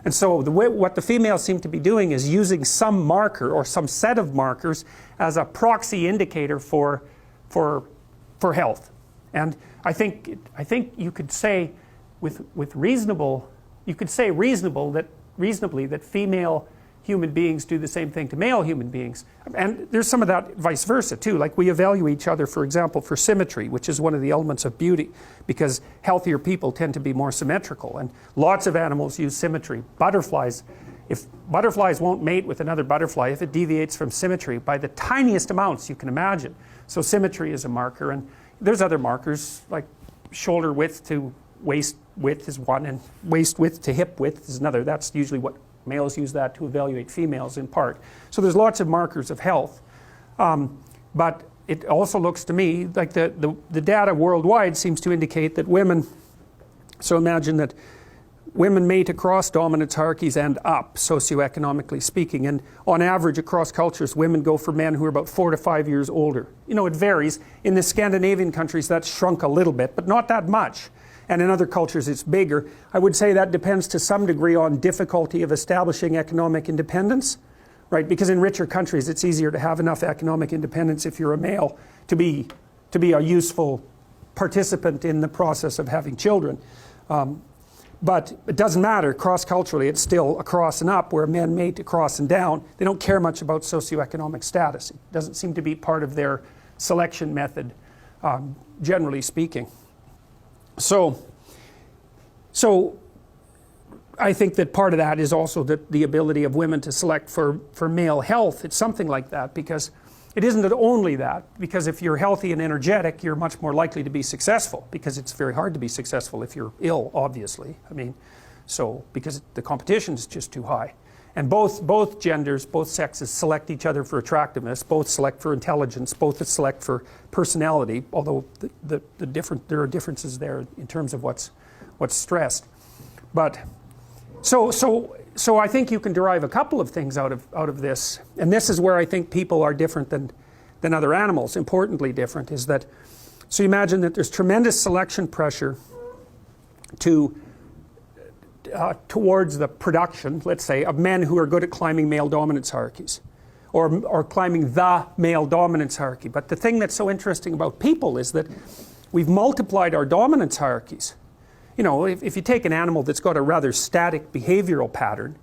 And so what the females seem to be doing is using some marker or some set of markers as a proxy indicator for health. And I think you could say with reasonable, you could say reasonably that female human beings do the same thing to male human beings. And there's some of that vice versa too. Like we evaluate each other, for example, for symmetry, which is one of the elements of beauty, because healthier people tend to be more symmetrical. And lots of animals use symmetry. Butterflies, if butterflies won't mate with another butterfly if it deviates from symmetry by the tiniest amounts you can imagine. So symmetry is a marker, and there's other markers like shoulder width to waist width is one, and waist width to hip width is another. That's usually what males use that to evaluate females in part. So there's lots of markers of health. But it also looks to me like the data worldwide seems to indicate that women, so imagine that women mate across dominance hierarchies and up, socioeconomically speaking. And on average across cultures, women go for men who are about 4 to 5 years older. You know, it varies. In the Scandinavian countries, that's shrunk a little bit, but not that much. And in other cultures it's bigger. I would say that depends to some degree on difficulty of establishing economic independence, right? Because in richer countries it's easier to have enough economic independence if you're a male to be a useful participant in the process of having children. But it doesn't matter, cross-culturally it's still across and up, where men mate across and down. They don't care much about socioeconomic status. It doesn't seem to be part of their selection method, generally speaking. So I think that part of that is also the ability of women to select for male health. It's something like that, because it isn't only that, because if you're healthy and energetic, you're much more likely to be successful, because it's very hard to be successful if you're ill, obviously. I mean, so because the competition is just too high. And both genders, both sexes select each other for attractiveness, both select for intelligence, both select for personality, although there are differences there in terms of what's stressed. But so I think you can derive a couple of things out of this, and this is where I think people are different than other animals. Importantly different is that, so you imagine that there's tremendous selection pressure towards the production, let's say, of men who are good at climbing male dominance hierarchies, or climbing the male dominance hierarchy. But the thing that's so interesting about people is that we've multiplied our dominance hierarchies. You know, if you take an animal that's got a rather static behavioral pattern,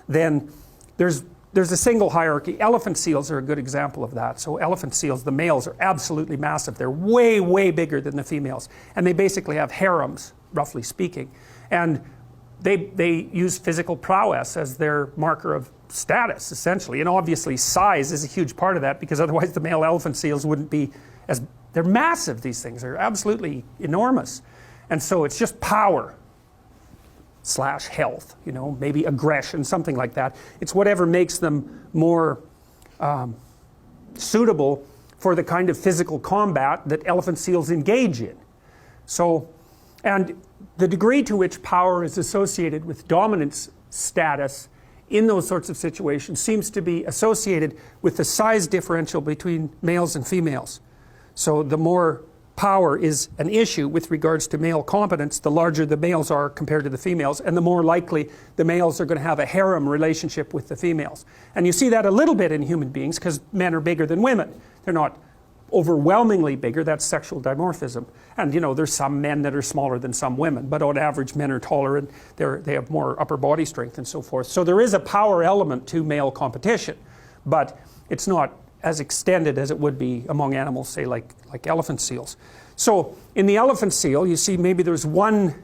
then there's a single hierarchy. Elephant seals are a good example of that. So elephant seals, the males are absolutely massive. They're way, way bigger than the females. And they basically have harems, roughly speaking. And they use physical prowess as their marker of status, essentially. And obviously size is a huge part of that, because otherwise the male elephant seals wouldn't be as... They're massive, these things. They're absolutely enormous. And so it's just power / health, you know, maybe aggression, something like that. It's whatever makes them more suitable for the kind of physical combat that elephant seals engage in. So, and the degree to which power is associated with dominance status in those sorts of situations seems to be associated with the size differential between males and females. So the more power is an issue with regards to male competence, the larger the males are compared to the females, and the more likely the males are going to have a harem relationship with the females. And you see that a little bit in human beings, because men are bigger than women. They're not overwhelmingly bigger, that's sexual dimorphism. And you know, there's some men that are smaller than some women, but on average men are taller and they have more upper body strength and so forth. So there is a power element to male competition, but it's not as extended as it would be among animals, say like elephant seals. So in the elephant seal, you see maybe there's one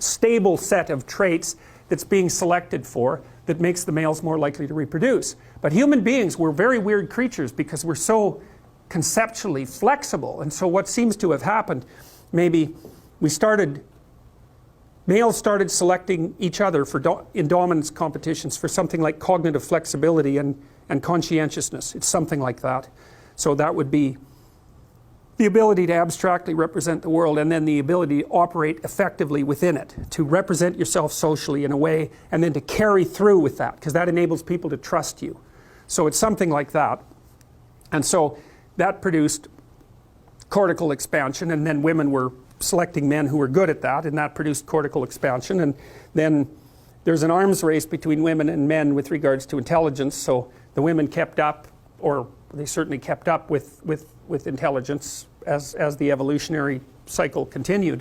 stable set of traits that's being selected for that makes the males more likely to reproduce. But human beings, we're very weird creatures because we're so conceptually flexible. And so what seems to have happened, maybe males started selecting each other in dominance competitions for something like cognitive flexibility and conscientiousness. It's something like that. So that would be the ability to abstractly represent the world, and then the ability to operate effectively within it, to represent yourself socially in a way, and then to carry through with that, because that enables people to trust you. So it's something like that. And so that produced cortical expansion, and then women were selecting men who were good at that, and that produced cortical expansion, and then there's an arms race between women and men with regards to intelligence. So the women kept up, or they certainly kept up with intelligence as the evolutionary cycle continued.